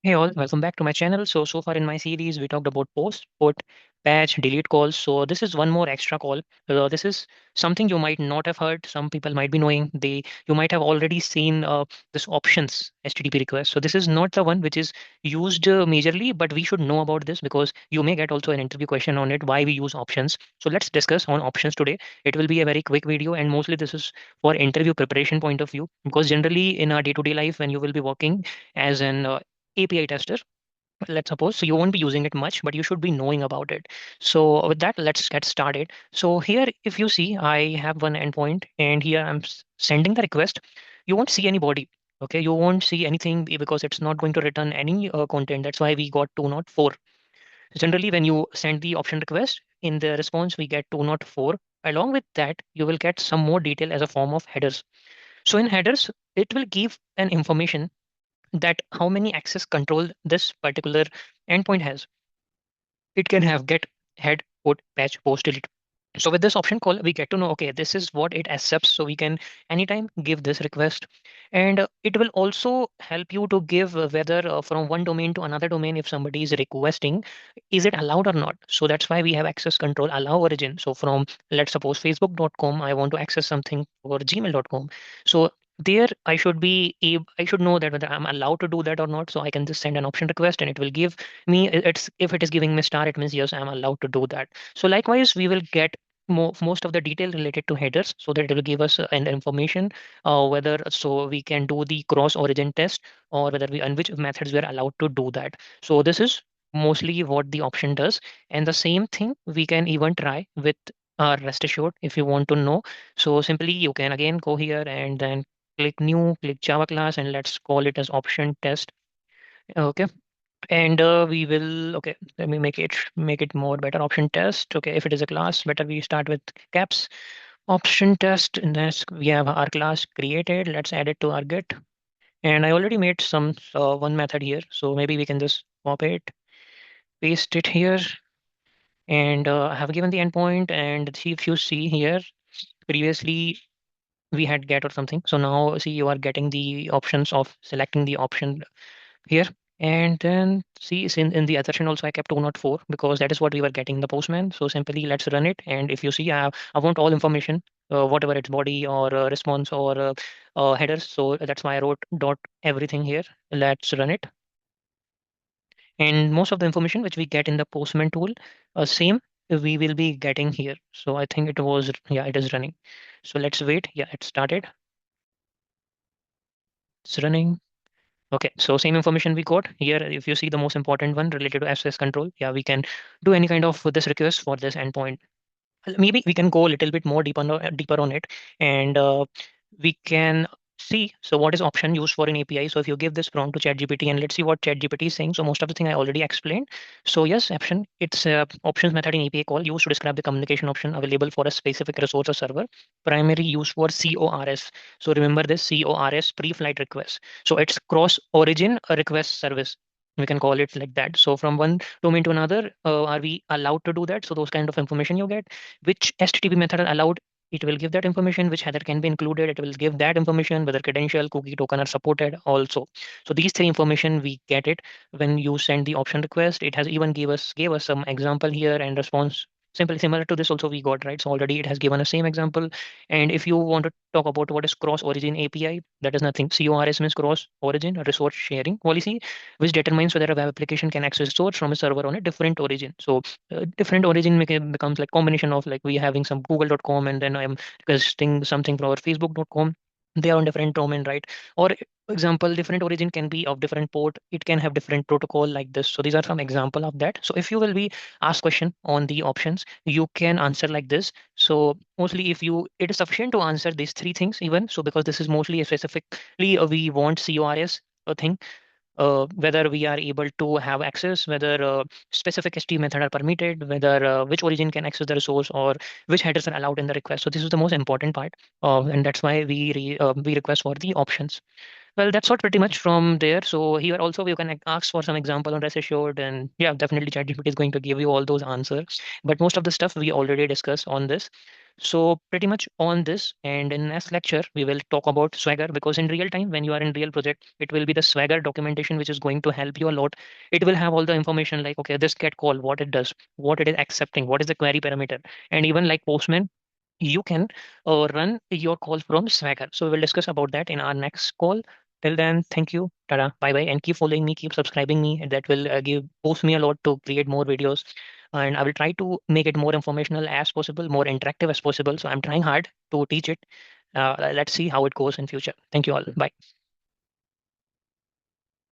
Hey all, welcome back to my channel. So far in my series, we talked about post, put, patch, delete calls. So this is one more extra call. This is something you might not have heard. Some people might be knowing. You might have already seen this options HTTP request. So this is not the one which is used majorly, but we should know about this because you may get also an interview question on it. Why we use options? So let's discuss on options today. It will be a very quick video, and mostly this is for interview preparation point of view because generally in our day-to-day life, when you will be working as an API tester, let's suppose. So you won't be using it much, but you should be knowing about it. So with that, let's get started. So here, if you see, I have one endpoint and here I'm sending the request. You won't see any body. Okay, you won't see anything because it's not going to return any content. That's why we got 204. Generally, when you send the option request, in the response, we get 204. Along with that, you will get some more detail as a form of headers. So in headers, it will give an information that how many access control this particular endpoint has. It can have get, head, put, patch, post, delete. So with this option call, we get to know, okay, this is what it accepts. So we can anytime give this request. And it will also help you to give whether from one domain to another domain, if somebody is requesting, is it allowed or not? So that's why we have access control allow origin. So from, let's suppose, facebook.com, I want to access something for gmail.com. So there I should know that whether I'm allowed to do that or not. So I can just send an option request and it will give me, it's if it is giving me star, it means yes, I'm allowed to do that. So likewise, we will get most of the detail related to headers so that it will give us an information whether so we can do the cross origin test or whether we and which methods we are allowed to do that. So this is mostly what the option does. And the same thing we can even try with rest assured if you want to know. So simply you can again go here and then click new, click Java class, and let's call it as option test. Okay, and we will, okay, let me make it more better. Option test. Okay, if it is a class, better we start with caps. Option test, and then we have our class created. Let's add it to our Git. And I already made some one method here, so maybe we can just copy it, paste it here, and I have given the endpoint. And see, if you see here, previously we had get or something. So now see, you are getting the options of selecting the option here. And then see, in the assertion also I kept 204 because that is what we were getting in the postman. So simply let's run it. And if you see, I want all information, whatever it's body or response or headers. So that's why I wrote dot everything here. Let's run it. And most of the information which we get in the postman tool, same we will be getting here. So I think it was, yeah, it is running. So let's wait. Yeah, it started. It's running. Okay, so same information we got here. If you see the most important one related to access control, yeah, we can do any kind of this request for this endpoint. Maybe we can go a little bit more deeper on it, and we can see. So what is option used for an API? So if you give this prompt to ChatGPT, and let's see what ChatGPT is saying. So most of the thing I already explained. So yes, option, it's options method in API call used to describe the communication option available for a specific resource or server. Primary use for CORS. So remember this CORS, pre-flight request. So it's cross origin request service. We can call it like that. So from one domain to another, are we allowed to do that? So those kind of information you get, which HTTP method are allowed, it will give that information, which header can be included, it will give that information, whether credential, cookie, token are supported also. So these three information we get it when you send the option request. It has even gave us some example here and response. Simply similar to this also we got, right? So already it has given a same example. And if you want to talk about what is cross origin API, that is nothing. CORS means cross origin resource sharing policy, which determines whether a web application can access source from a server on a different origin. So different origin becomes like combination of like we having some google.com and then I'm requesting something from our facebook.com. They are on different domain, right? Or example, different origin can be of different port. It can have different protocol like this. So these are some example of that. So if you will be asked question on the options, you can answer like this. So mostly if you, it is sufficient to answer these three things even. So because this is mostly specifically we want CORS thing, whether we are able to have access, whether specific HTTP method are permitted, whether which origin can access the resource, or which headers are allowed in the request. So this is the most important part, and that's why we request for the options. Well, that's what pretty much from there. So here also you can ask for some example on rest assured, and yeah, definitely ChatGPT is going to give you all those answers. But most of the stuff we already discussed on this. So pretty much on this, and in next lecture we will talk about Swagger, because in real time when you are in real project, it will be the Swagger documentation which is going to help you a lot. It will have all the information like, okay, this get call, what it does, what it is accepting, what is the query parameter, and even like Postman, you can run your call from Swagger. So we will discuss about that in our next call. Till then, thank you. Tada. Bye bye. And keep following me, keep subscribing me. That will give boost me a lot to create more videos. And I will try to make it more informational as possible, more interactive as possible. So I'm trying hard to teach it. Let's see how it goes in future. Thank you all. Bye.